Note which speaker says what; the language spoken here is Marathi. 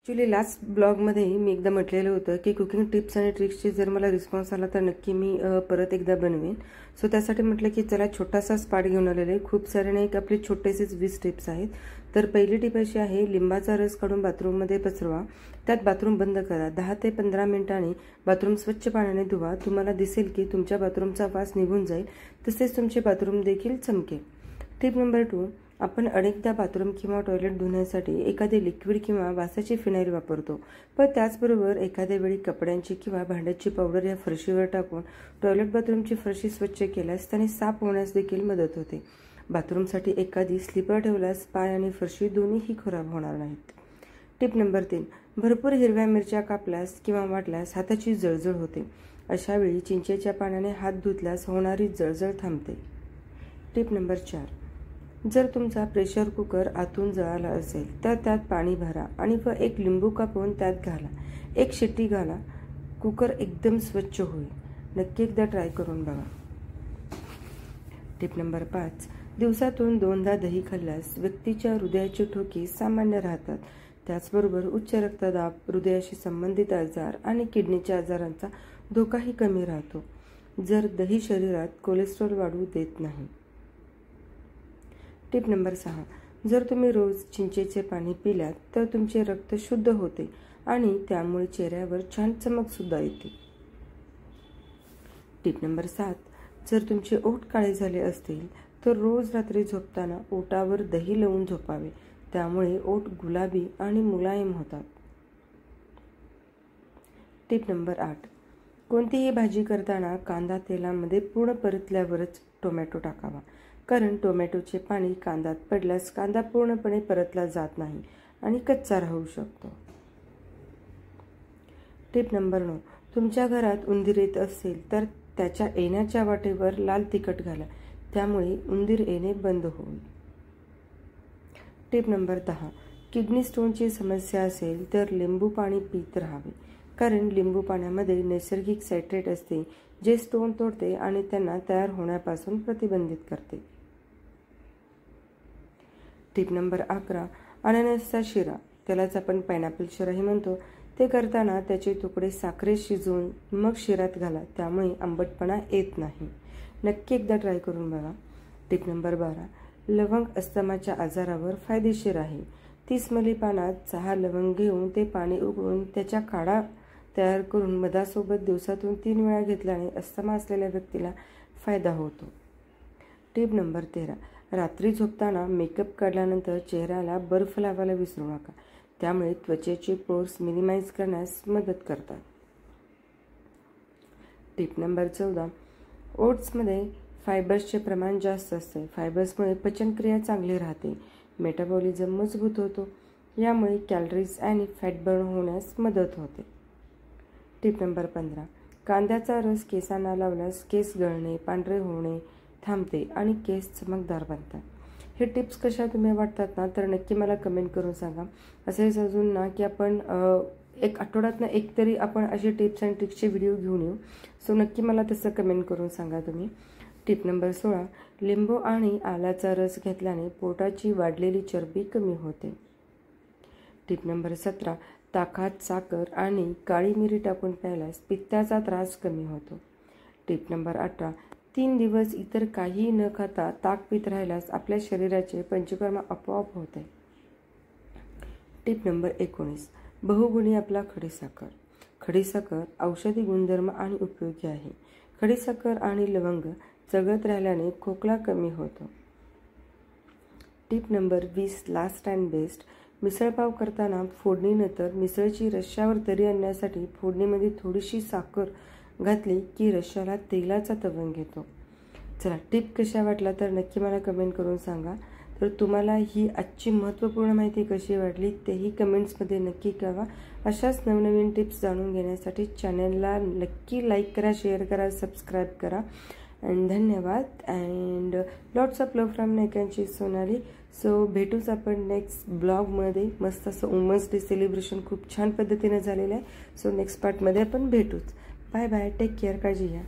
Speaker 1: ॲक्च्युली लास्ट ब्लॉगमध्ये मी एकदा म्हटलेलं होतं की कुकिंग टिप्स आणि ट्रिक्सचे जर मला रिस्पॉन्स आला तर नक्की मी परत एकदा बनवेन. सो त्यासाठी म्हटलं की चला छोटासा स्पाट घेऊन आलेले आहे. खूप सारे नाही, एक आपले छोटेसेच 20 टिप्स आहेत. तर पहिली टिप अशी आहे, लिंबाचा रस काढून बाथरूममध्ये पसरवा. त्यात बाथरूम बंद करा. 10 ते 15 मिनिटांनी बाथरूम स्वच्छ पाण्याने धुवा. तुम्हाला दिसेल की तुमच्या बाथरूमचा वास निघून जाईल, तसेच तुमचे बाथरूम देखील चमकेल. टिप नंबर 2, आपण अनेकदा बाथरूम किंवा टॉयलेट धुण्यासाठी एखादे लिक्विड किंवा वासाची फिनाईल वापरतो, पण त्याचबरोबर एखाद्या वेळी कपड्यांची किंवा भांड्याची पावडर या फरशीवर टाकून टॉयलेट बाथरूमची फरशी स्वच्छ केल्यास त्याने साफ होण्यास देखील मदत होते. बाथरूमसाठी एखादी स्लीपर ठेवल्यास पाय आणि फरशी दोन्हीही खराब होणार नाहीत. टिप नंबर 3, भरपूर हिरव्या मिरच्या कापल्यास किंवा वाटल्यास हाताची जळजळ होते. अशा वेळी चिंचेच्या पाण्याने हात धुतल्यास होणारी जळजळ थांबते. टिप नंबर 4, जर तुमचा प्रेशर कुकर आतून जळाला असेल तर त्यात पाणी भरा आणि एक लिंबू कापून त्यात घाला. एक शिट्टी घाला, कुकर एकदम स्वच्छ होईल. नक्की एकदा ट्राय करून बघा. टिप नंबर 5, दिवसातून 2दा दही खाल्ल्यास व्यक्तीच्या हृदयाची ठोके सामान्य राहतात. त्याचबरोबर उच्च रक्तदाब, हृदयाशी संबंधित आजार आणि किडनीच्या आजारांचा धोकाही कमी राहतो. जर दही शरीरात कोलेस्ट्रॉल वाढवू देत नाही. टिप नंबर 6, जर तुम्ही रोज चिंचेचे पाणी पिल्यात तर तुमचे रक्त शुद्ध होते आणि त्यामुळे चेहऱ्यावर छान चमकसुद्धा येते. टिप नंबर 7, जर तुमचे ओठ काळे झाले असतील तर रोज रात्री झोपताना ओठावर दही लावून झोपावे. त्यामुळे ओठ गुलाबी आणि मुलायम होतात. टिप नंबर 8, कोणतीही भाजी करताना कांदा तेलामध्ये पूर्ण परतल्यावरच टोमॅटो टाकावा, कारण टोमॅटोचे पाणी कांद्यात पडल्यास कांदा पूर्णपणे परतला जात नाही आणि कच्चा राहू शकतो. टिप नंबर 9, तुमच्या घरात उंदीर येत असेल तर त्याच्या येण्याच्या वाटेवर लाल तिखट घाला. त्यामुळे उंदीर येणे बंद होईल. टिप नंबर 10, किडनी स्टोनची समस्या असेल तर लिंबू पाणी पीत राहावे, कारण लिंबू पाण्यामध्ये नैसर्गिक सायट्रेट असते जे स्टोन तोडते आणि त्यांना तयार होण्यापासून प्रतिबंधित करते. टिप नंबर 11, अननसचा शिरा, त्यालाच आपण पायनॅपल शिराही म्हणतो, ते करताना त्याचे तुकडे साखरेत शिजवून मग शिऱ्यात घाला. त्यामुळे आंबटपणा येत नाही. नक्की एकदा ट्राय करून बघा. टिप नंबर 12, लवंग अस्थमाच्या आजारावर फायदेशीर आहे. 30 मिली पानात 6 लवंग घेऊन ते पाणी उकळून त्याच्या काढा तयार करून मधासोबत दिवसातून 3 वेळा घेतल्याने अस्थमा असलेल्या व्यक्तीला फायदा होतो. टिप नंबर 13, रात्री झोपताना मेकअप काढल्यानंतर चेहऱ्याला बर्फ लावायला विसरू नका. त्यामुळे त्वचेचे पोर्स मिनिमाइज करण्यास मदत करतात. टिप नंबर 14, ओट्समध्ये फायबर्सचे प्रमाण जास्त असते. फायबर्समुळे पचनक्रिया चांगली राहते, मेटाबॉलिझम मजबूत होतो. यामुळे कॅलरीज आणि फॅट बर्न होण्यास मदत होते. टिप नंबर 15, कांद्याचा रस केसांना लावल्यास केस गळणे, पांढरे होणे थांबते आणि केस चमकदार बनतात. हे टिप्स कशा तुम्ही वाटतात ना, तर नक्की मला कमेंट करून सांगा. असेच अजून ना की आपण एक आठवड्यातनं एक तरी आपण असे टिप्स आणि ट्रिक्सचे व्हिडिओ घेऊन येऊ. सो नक्की मला तसं कमेंट करून सांगा तुम्ही. टिप नंबर 16, लिंबू आणि आल्याचा रस घेतल्याने पोटाची वाढलेली चरबी कमी होते. टिप नंबर 17, ताकात साखर आणि काळी मिरी टाकून प्यायल्यास पित्ताचा त्रास कमी होतो. टिप नंबर 18, 3 दिवस इतर काहीही न खाता ताक पित राहिल्यास आपल्या शरीराचे पंचकर्म आपोआप होते. टिप नंबर 19, बहुगुणी आपला खडीसाखर. खडीसाखर औषधी गुणधर्म आणि उपयोगी आहे. खडीसाखर आणि लवंग चघळत राहिल्याने खोकला कमी होतो. Tip number 20, last and best, misal pav करताना फोडणीनंतर मिसळची रश्श्यावर तरी आणण्यासाठी फोडणीमध्ये थोडीशी साखर घातली की रश्श्याला तेलाचा तवंग येतो. चला, टिप कशा वाटला तर नक्की मला कमेंट करून सांगा. तर तुम्हाला ही आजची महत्त्वपूर्ण माहिती कशी वाटली तेही कमेंट्समध्ये नक्की कळवा. अशाच नवनवीन टिप्स जाणून घेण्यासाठी चॅनलला नक्की लाईक करा, शेअर करा, सबस्क्राईब करा. अँड धन्यवाद. And lots of love from नैकांची सोनाली. सो भेटूच आपण नेक्स्ट ब्लॉगमध्ये. मस्त असं वुमन्स डे सेलिब्रेशन खूप छान पद्धतीने झालेलं आहे. सो नेक्स्ट पार्टमध्ये आपण भेटूच. बाय बाय, टेक केअर, काळजी घ्या.